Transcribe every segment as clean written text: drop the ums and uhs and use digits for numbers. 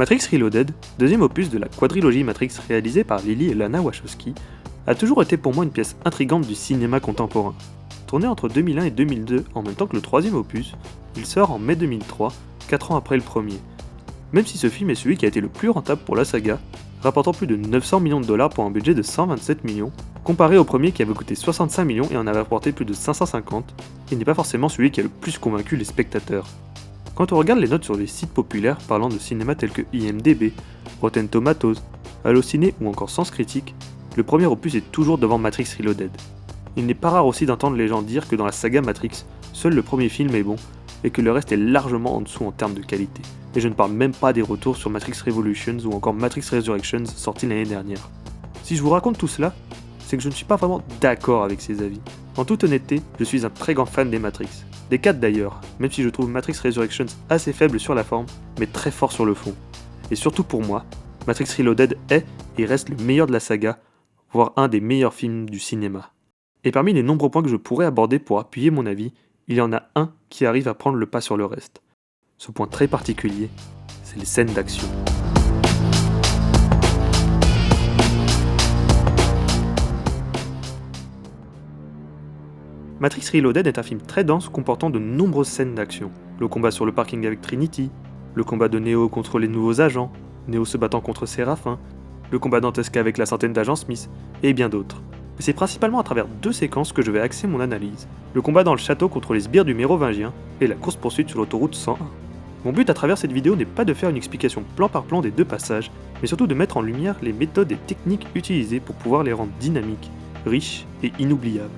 Matrix Reloaded, deuxième opus de la quadrilogie Matrix réalisée par Lily et Lana Wachowski, a toujours été pour moi une pièce intrigante du cinéma contemporain. Tourné entre 2001 et 2002 en même temps que le troisième opus, il sort en mai 2003, 4 ans après le premier. Même si ce film est celui qui a été le plus rentable pour la saga, rapportant plus de 900 millions de dollars pour un budget de 127 millions, comparé au premier qui avait coûté 65 millions et en avait rapporté plus de 550, il n'est pas forcément celui qui a le plus convaincu les spectateurs. Quand on regarde les notes sur les sites populaires parlant de cinéma tels que IMDb, Rotten Tomatoes, Allociné ou encore Sens Critique, le premier opus est toujours devant Matrix Reloaded. Il n'est pas rare aussi d'entendre les gens dire que dans la saga Matrix, seul le premier film est bon, et que le reste est largement en dessous en termes de qualité. Et je ne parle même pas des retours sur Matrix Revolutions ou encore Matrix Resurrections sortis l'année dernière. Si je vous raconte tout cela, c'est que je ne suis pas vraiment d'accord avec ces avis. En toute honnêteté, je suis un très grand fan des Matrix. Des 4 d'ailleurs, même si je trouve Matrix Resurrections assez faible sur la forme, mais très fort sur le fond. Et surtout pour moi, Matrix Reloaded est et reste le meilleur de la saga, voire un des meilleurs films du cinéma. Et parmi les nombreux points que je pourrais aborder pour appuyer mon avis, il y en a un qui arrive à prendre le pas sur le reste. Ce point très particulier, c'est les scènes d'action. Matrix Reloaded est un film très dense comportant de nombreuses scènes d'action. Le combat sur le parking avec Trinity, le combat de Neo contre les nouveaux agents, Neo se battant contre Séraphin, le combat dantesque avec la centaine d'agents Smith, et bien d'autres. Mais c'est principalement à travers 2 séquences que je vais axer mon analyse. Le combat dans le château contre les sbires du Mérovingien et la course-poursuite sur l'autoroute 101. Mon but à travers cette vidéo n'est pas de faire une explication plan par plan des 2 passages, mais surtout de mettre en lumière les méthodes et techniques utilisées pour pouvoir les rendre dynamiques, riches et inoubliables.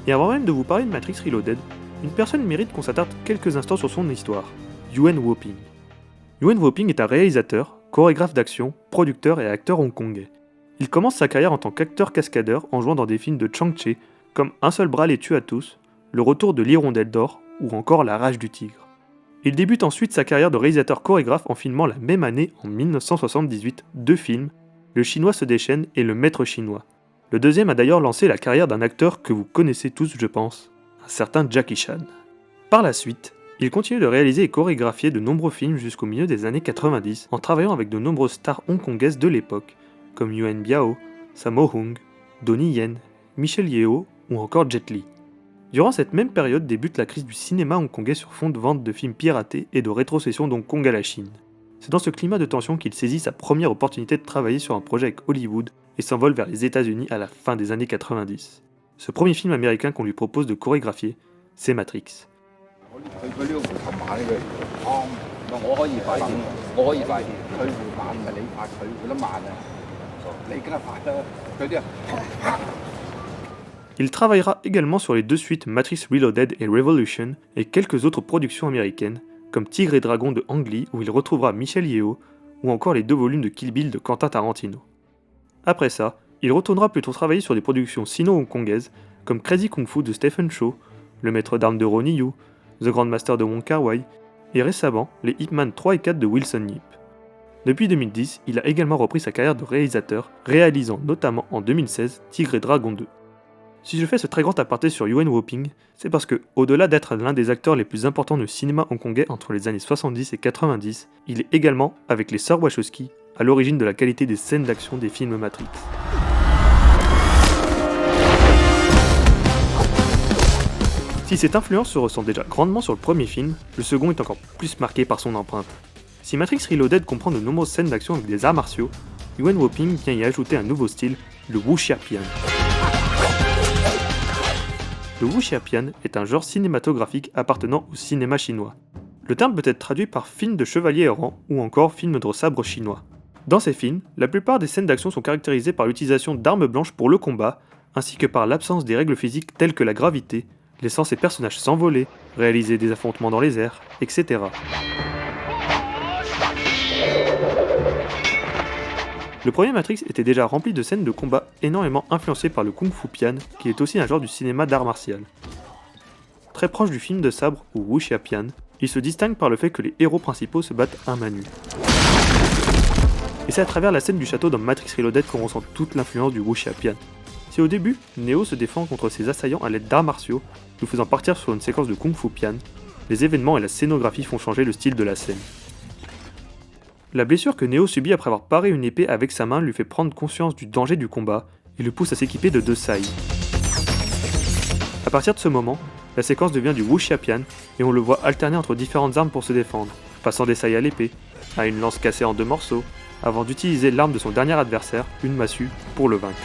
Et avant même de vous parler de Matrix Reloaded, une personne mérite qu'on s'attarde quelques instants sur son histoire, Yuen Woo-ping. Yuen Woo-ping est un réalisateur, chorégraphe d'action, producteur et acteur hongkongais. Il commence sa carrière en tant qu'acteur cascadeur en jouant dans des films de Chang Cheh comme Un seul bras les tue à tous, Le retour de l'hirondelle d'or ou encore La rage du tigre. Il débute ensuite sa carrière de réalisateur chorégraphe en filmant la même année, en 1978, 2 films, Le chinois se déchaîne et Le maître chinois. Le deuxième a d'ailleurs lancé la carrière d'un acteur que vous connaissez tous je pense, un certain Jackie Chan. Par la suite, il continue de réaliser et chorégraphier de nombreux films jusqu'au milieu des années 90 en travaillant avec de nombreuses stars hongkongaises de l'époque, comme Yuen Biao, Sammo Hung, Donnie Yen, Michelle Yeoh ou encore Jet Li. Durant cette même période débute la crise du cinéma hongkongais sur fond de vente de films piratés et de rétrocession d'Hong Kong à la Chine. C'est dans ce climat de tension qu'il saisit sa première opportunité de travailler sur un projet avec Hollywood et s'envole vers les États-Unis à la fin des années 90. Ce premier film américain qu'on lui propose de chorégraphier, c'est Matrix. Il travaillera également sur les 2 suites Matrix Reloaded et Revolution et quelques autres productions américaines, comme Tigre et Dragon de Ang Lee où il retrouvera Michelle Yeoh, ou encore les 2 volumes de Kill Bill de Quentin Tarantino. Après ça, il retournera plutôt travailler sur des productions sino-hongkongaises comme Crazy Kung Fu de Stephen Chow, Le Maître d'armes de Ronnie Yu, The Grandmaster de Wong Kar-wai, et récemment les Ip Man 3 et 4 de Wilson Yip. Depuis 2010, il a également repris sa carrière de réalisateur, réalisant notamment en 2016 Tigre et Dragon 2. Si je fais ce très grand aparté sur Yuen Woo-ping, c'est parce que, au-delà d'être l'un des acteurs les plus importants du cinéma hongkongais entre les années 70 et 90, il est également, avec les sœurs Wachowski, à l'origine de la qualité des scènes d'action des films Matrix. Si cette influence se ressent déjà grandement sur le premier film, le second est encore plus marqué par son empreinte. Si Matrix Reloaded comprend de nombreuses scènes d'action avec des arts martiaux, Yuen Woo-ping vient y ajouter un nouveau style, le wuxiapian. Le wuxiapian est un genre cinématographique appartenant au cinéma chinois. Le terme peut être traduit par film de chevalier errant ou encore film de sabre chinois. Dans ces films, la plupart des scènes d'action sont caractérisées par l'utilisation d'armes blanches pour le combat, ainsi que par l'absence des règles physiques telles que la gravité, laissant ces personnages s'envoler, réaliser des affrontements dans les airs, etc. Le premier Matrix était déjà rempli de scènes de combat énormément influencées par le Kung Fu Pian, qui est aussi un genre du cinéma d'art martial. Très proche du film de sabre ou wuxiapian, il se distingue par le fait que les héros principaux se battent à main nue. Et c'est à travers la scène du château dans Matrix Reloaded qu'on ressent toute l'influence du wuxiapian. Si au début, Neo se défend contre ses assaillants à l'aide d'arts martiaux, nous faisant partir sur une séquence de Kung Fu Pian, les événements et la scénographie font changer le style de la scène. La blessure que Neo subit après avoir paré une épée avec sa main lui fait prendre conscience du danger du combat et le pousse à s'équiper de 2 sai. A partir de ce moment, la séquence devient du wuxiapian et on le voit alterner entre différentes armes pour se défendre, passant des sai à l'épée, à une lance cassée en 2 morceaux, avant d'utiliser l'arme de son dernier adversaire, une massue, pour le vaincre.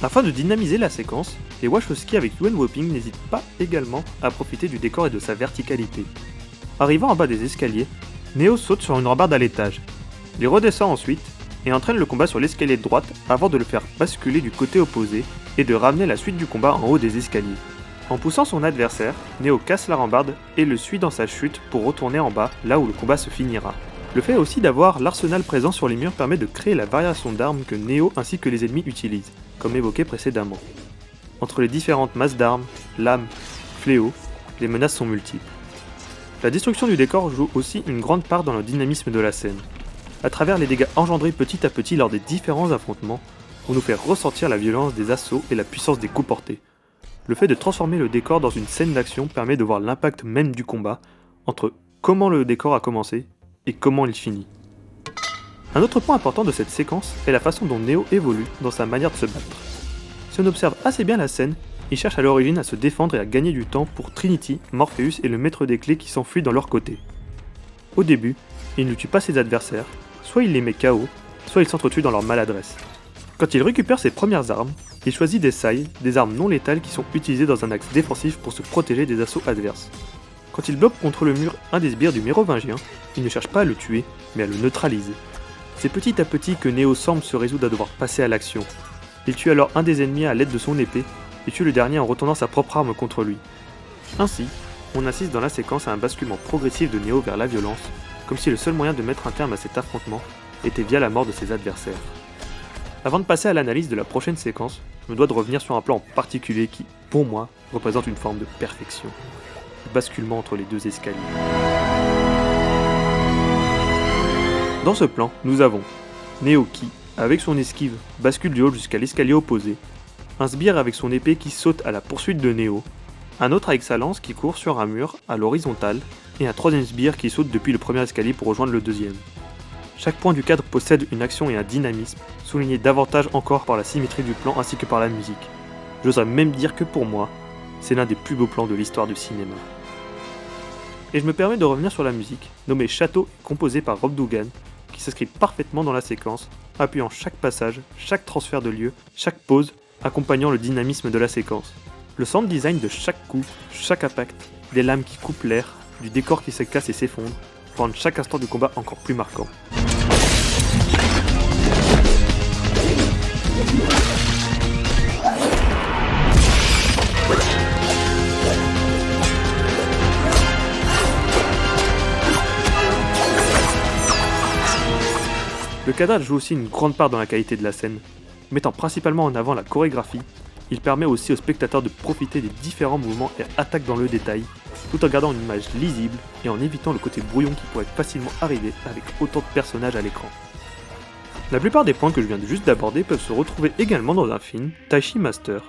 Afin de dynamiser la séquence, les Wachowski avec Yuen Woo-ping n'hésitent pas également à profiter du décor et de sa verticalité. Arrivant en bas des escaliers, Neo saute sur une rambarde à l'étage. Il redescend ensuite et entraîne le combat sur l'escalier de droite avant de le faire basculer du côté opposé et de ramener la suite du combat en haut des escaliers. En poussant son adversaire, Neo casse la rambarde et le suit dans sa chute pour retourner en bas, là où le combat se finira. Le fait aussi d'avoir l'arsenal présent sur les murs permet de créer la variation d'armes que Neo ainsi que les ennemis utilisent, comme évoqué précédemment. Entre les différentes masses d'armes, lames, fléaux, les menaces sont multiples. La destruction du décor joue aussi une grande part dans le dynamisme de la scène. À travers les dégâts engendrés petit à petit lors des différents affrontements, on nous fait ressentir la violence des assauts et la puissance des coups portés. Le fait de transformer le décor dans une scène d'action permet de voir l'impact même du combat, entre comment le décor a commencé et comment il finit. Un autre point important de cette séquence est la façon dont Neo évolue dans sa manière de se battre. Si on observe assez bien la scène, il cherche à l'origine à se défendre et à gagner du temps pour Trinity, Morpheus et le maître des clés qui s'enfuient dans leur côté. Au début, il ne tue pas ses adversaires, soit il les met KO, soit il s'entretue dans leur maladresse. Quand il récupère ses premières armes, il choisit des sai, des armes non létales qui sont utilisées dans un axe défensif pour se protéger des assauts adverses. Quand il bloque contre le mur un des sbires du mérovingien, il ne cherche pas à le tuer, mais à le neutraliser. C'est petit à petit que Neo semble se résoudre à devoir passer à l'action. Il tue alors un des ennemis à l'aide de son épée, et tue le dernier en retournant sa propre arme contre lui. Ainsi, on assiste dans la séquence à un basculement progressif de Neo vers la violence, comme si le seul moyen de mettre un terme à cet affrontement était via la mort de ses adversaires. Avant de passer à l'analyse de la prochaine séquence, je me dois de revenir sur un plan en particulier qui, pour moi, représente une forme de perfection. Le basculement entre les 2 escaliers. Dans ce plan, nous avons Neo qui, avec son esquive, bascule du haut jusqu'à l'escalier opposé, un sbire avec son épée qui saute à la poursuite de Neo, un autre avec sa lance qui court sur un mur à l'horizontale, et un troisième sbire qui saute depuis le premier escalier pour rejoindre le deuxième. Chaque point du cadre possède une action et un dynamisme, souligné davantage encore par la symétrie du plan ainsi que par la musique. J'oserais même dire que pour moi, c'est l'un des plus beaux plans de l'histoire du cinéma. Et je me permets de revenir sur la musique, nommée Château et composée par Rob Dougan, qui s'inscrit parfaitement dans la séquence, appuyant chaque passage, chaque transfert de lieu, chaque pause, accompagnant le dynamisme de la séquence. Le sound design de chaque coup, chaque impact, des lames qui coupent l'air, du décor qui se casse et s'effondre, rendre chaque instant du combat encore plus marquant. Le cadrage joue aussi une grande part dans la qualité de la scène. Mettant principalement en avant la chorégraphie, il permet aussi aux spectateurs de profiter des différents mouvements et attaques dans le détail, tout en gardant une image lisible et en évitant le côté brouillon qui pourrait facilement arriver avec autant de personnages à l'écran. La plupart des points que je viens juste d'aborder peuvent se retrouver également dans un film, Taishi Master,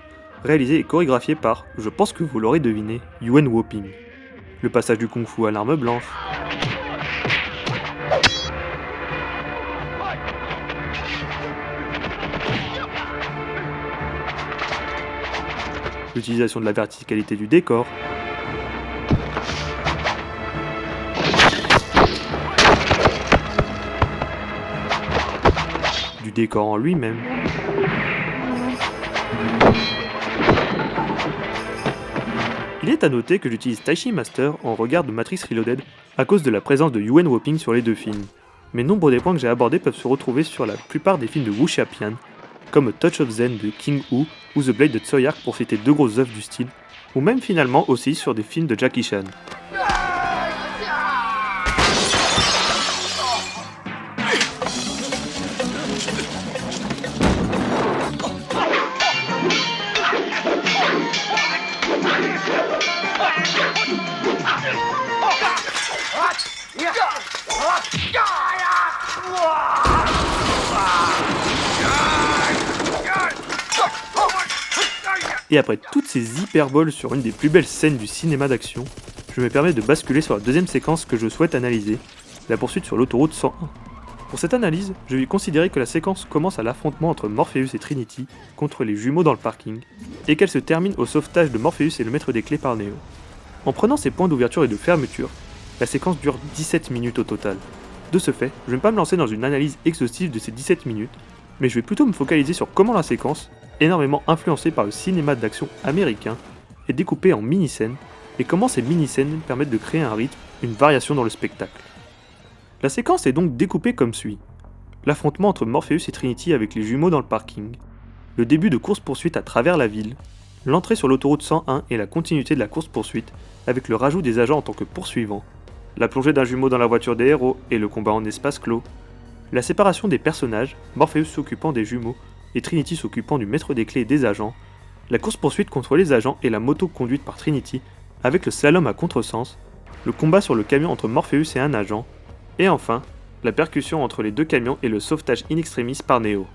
réalisé et chorégraphié par, je pense que vous l'aurez deviné, Yuen Woo-ping. Le passage du kung-fu à l'arme blanche, l'utilisation de la verticalité du décor, du décor en lui-même, il est à noter que j'utilise Taishi Master en regard de Matrix Reloaded à cause de la présence de Yuen Woo-ping sur les 2 films, mais nombre des points que j'ai abordés peuvent se retrouver sur la plupart des films de wuxiapian, comme A Touch of Zen de King Hu ou The Blade de Tsui Hark pour citer 2 grosses œuvres du style, ou même finalement aussi sur des films de Jackie Chan. Et après toutes ces hyperboles sur une des plus belles scènes du cinéma d'action, je me permets de basculer sur la deuxième séquence que je souhaite analyser, la poursuite sur l'autoroute 101. Pour cette analyse, je vais considérer que la séquence commence à l'affrontement entre Morpheus et Trinity contre les jumeaux dans le parking, et qu'elle se termine au sauvetage de Morpheus et le maître des clés par Neo. En prenant ces points d'ouverture et de fermeture, la séquence dure 17 minutes au total. De ce fait, je ne vais pas me lancer dans une analyse exhaustive de ces 17 minutes, mais je vais plutôt me focaliser sur comment la séquence, énormément influencée par le cinéma d'action américain, est découpée en mini-scènes, et comment ces mini-scènes permettent de créer un rythme, une variation dans le spectacle. La séquence est donc découpée comme suit. L'affrontement entre Morpheus et Trinity avec les jumeaux dans le parking, le début de course-poursuite à travers la ville, l'entrée sur l'autoroute 101 et la continuité de la course-poursuite avec le rajout des agents en tant que poursuivants, la plongée d'un jumeau dans la voiture des héros et le combat en espace clos, la séparation des personnages, Morpheus s'occupant des jumeaux et Trinity s'occupant du maître des clés et des agents, la course-poursuite contre les agents et la moto conduite par Trinity avec le slalom à contresens, le combat sur le camion entre Morpheus et un agent, et enfin, la percussion entre les deux camions et le sauvetage in extremis par Neo.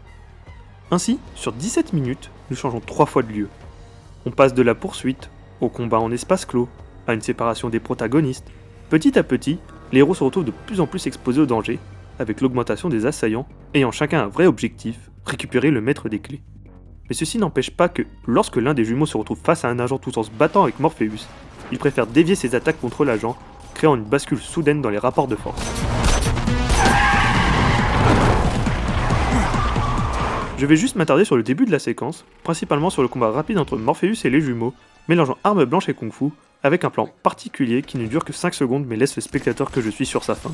Ainsi, sur 17 minutes, nous changeons 3 fois de lieu. On passe de la poursuite, au combat en espace clos, à une séparation des protagonistes. Petit à petit, les héros se retrouvent de plus en plus exposés au danger, avec l'augmentation des assaillants, ayant chacun un vrai objectif, récupérer le maître des clés. Mais ceci n'empêche pas que, lorsque l'un des jumeaux se retrouve face à un agent tout en se battant avec Morpheus, il préfère dévier ses attaques contre l'agent, créant une bascule soudaine dans les rapports de force. Je vais juste m'attarder sur le début de la séquence, principalement sur le combat rapide entre Morpheus et les jumeaux, mélangeant armes blanches et kung-fu, avec un plan particulier qui ne dure que 5 secondes mais laisse le spectateur que je suis sur sa faim.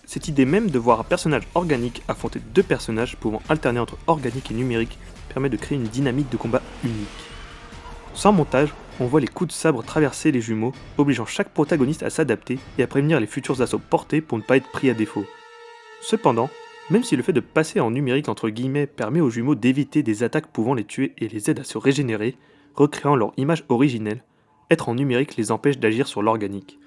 Cette idée même de voir un personnage organique affronter deux personnages pouvant alterner entre organique et numérique permet de créer une dynamique de combat unique. Sans montage, on voit les coups de sabre traverser les jumeaux, obligeant chaque protagoniste à s'adapter et à prévenir les futurs assauts portés pour ne pas être pris à défaut. Cependant, même si le fait de passer en numérique entre guillemets permet aux jumeaux d'éviter des attaques pouvant les tuer et les aide à se régénérer, recréant leur image originelle, être en numérique les empêche d'agir sur l'organique.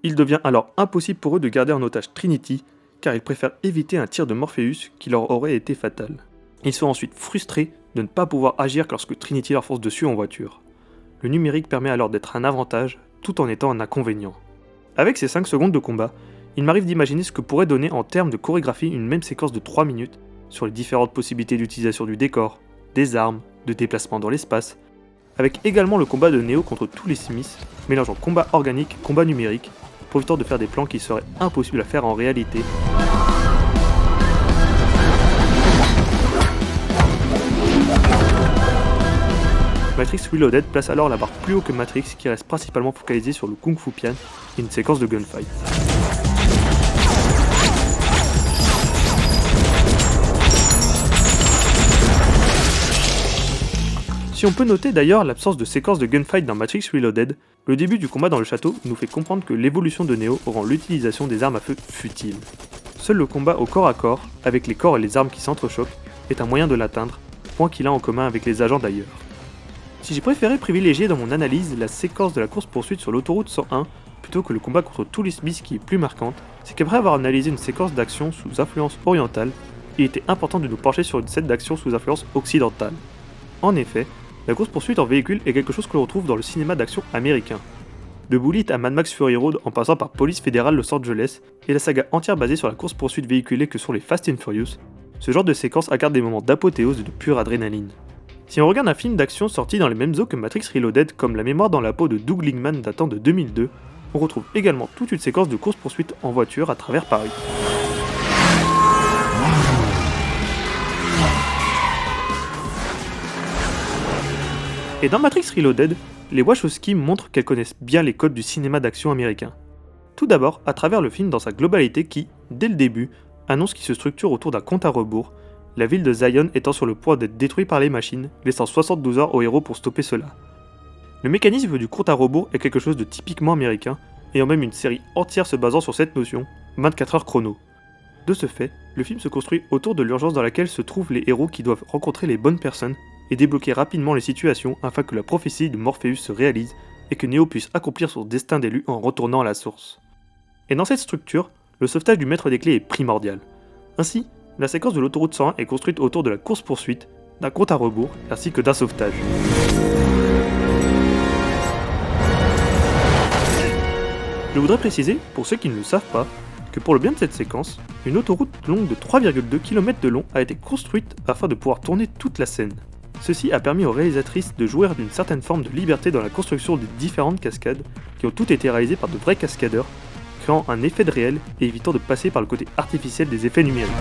Il devient alors impossible pour eux de garder en otage Trinity, car ils préfèrent éviter un tir de Morpheus qui leur aurait été fatal. Ils sont ensuite frustrés de ne pas pouvoir agir lorsque Trinity leur fonce dessus en voiture. Le numérique permet alors d'être un avantage, tout en étant un inconvénient. Avec ces 5 secondes de combat, il m'arrive d'imaginer ce que pourrait donner en termes de chorégraphie une même séquence de 3 minutes, sur les différentes possibilités d'utilisation du décor, des armes, de déplacement dans l'espace, avec également le combat de Neo contre tous les Smiths, mélangeant combat organique, combat numérique, profitant de faire des plans qui seraient impossibles à faire en réalité. Matrix Reloaded place alors la barre plus haut que Matrix qui reste principalement focalisée sur le Kung Fu Pian et une séquence de gunfight. Si on peut noter d'ailleurs l'absence de séquence de gunfight dans Matrix Reloaded, le début du combat dans le château nous fait comprendre que l'évolution de Neo rend l'utilisation des armes à feu futile. Seul le combat au corps à corps, avec les corps et les armes qui s'entrechoquent, est un moyen de l'atteindre, point qu'il a en commun avec les agents d'ailleurs. Si j'ai préféré privilégier dans mon analyse la séquence de la course-poursuite sur l'autoroute 101 plutôt que le combat contre tous les Smiths qui est plus marquante, c'est qu'après avoir analysé une séquence d'action sous influence orientale, il était important de nous pencher sur une scène d'action sous influence occidentale. En effet, la course-poursuite en véhicule est quelque chose que l'on retrouve dans le cinéma d'action américain. De Bullitt à Mad Max Fury Road en passant par Police fédérale Los Angeles et la saga entière basée sur la course-poursuite véhiculée que sont les Fast and Furious, ce genre de séquence incarne des moments d'apothéose et de pure adrénaline. Si on regarde un film d'action sorti dans les mêmes eaux que Matrix Reloaded comme La mémoire dans la peau de Doug Liman datant de 2002, on retrouve également toute une séquence de course-poursuite en voiture à travers Paris. Et dans Matrix Reloaded, les Wachowski montrent qu'elles connaissent bien les codes du cinéma d'action américain. Tout d'abord à travers le film dans sa globalité qui, dès le début, annonce qu'il se structure autour d'un compte à rebours, la ville de Zion étant sur le point d'être détruite par les machines, laissant 72 heures aux héros pour stopper cela. Le mécanisme du compte à rebours est quelque chose de typiquement américain, ayant même une série entière se basant sur cette notion, 24 heures chrono. De ce fait, le film se construit autour de l'urgence dans laquelle se trouvent les héros qui doivent rencontrer les bonnes personnes et débloquer rapidement les situations afin que la prophétie de Morpheus se réalise et que Neo puisse accomplir son destin d'élu en retournant à la source. Et dans cette structure, le sauvetage du maître des clés est primordial. Ainsi, la séquence de l'autoroute 101 est construite autour de la course-poursuite, d'un compte à rebours ainsi que d'un sauvetage. Je voudrais préciser, pour ceux qui ne le savent pas, que pour le bien de cette séquence, une autoroute longue de 3,2 km de long a été construite afin de pouvoir tourner toute la scène. Ceci a permis aux réalisatrices de jouir d'une certaine forme de liberté dans la construction des différentes cascades qui ont toutes été réalisées par de vrais cascadeurs, créant un effet de réel et évitant de passer par le côté artificiel des effets numériques.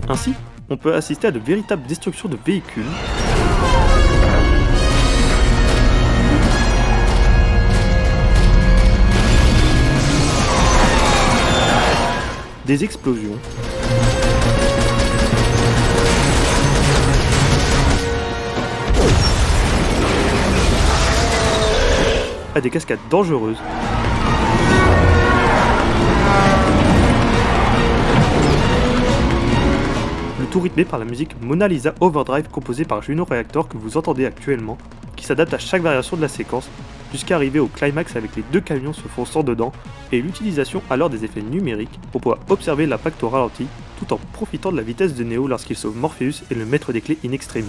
Ainsi, on peut assister à de véritables destructions de véhicules, des explosions, à des cascades dangereuses, le tout rythmé par la musique Mona Lisa Overdrive composée par Juno Reactor que vous entendez actuellement, qui s'adapte à chaque variation de la séquence, jusqu'à arriver au climax avec les 2 camions se fonçant dedans, et l'utilisation alors des effets numériques pour pouvoir observer l'impact au ralenti, tout en profitant de la vitesse de Neo lorsqu'il sauve Morpheus et le maître des clés in extremis.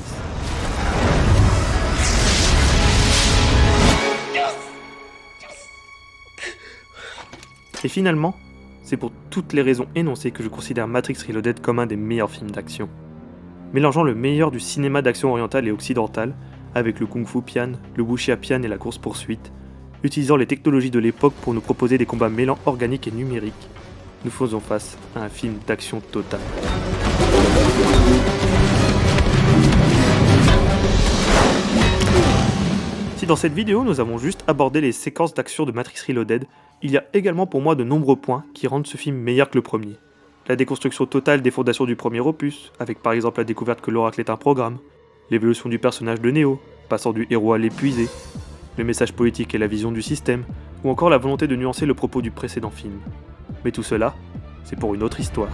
Et finalement, c'est pour toutes les raisons énoncées que je considère Matrix Reloaded comme un des meilleurs films d'action. Mélangeant le meilleur du cinéma d'action oriental et occidental, avec le Kung Fu Pian, le Wuxia Pian et la course-poursuite, utilisant les technologies de l'époque pour nous proposer des combats mêlant organique et numérique, nous faisons face à un film d'action totale. Si dans cette vidéo nous avons juste abordé les séquences d'action de Matrix Reloaded, il y a également pour moi de nombreux points qui rendent ce film meilleur que le premier. La déconstruction totale des fondations du premier opus, avec par exemple la découverte que l'Oracle est un programme, l'évolution du personnage de Neo, passant du héros à l'épuisé, le message politique et la vision du système, ou encore la volonté de nuancer le propos du précédent film. Mais tout cela, c'est pour une autre histoire.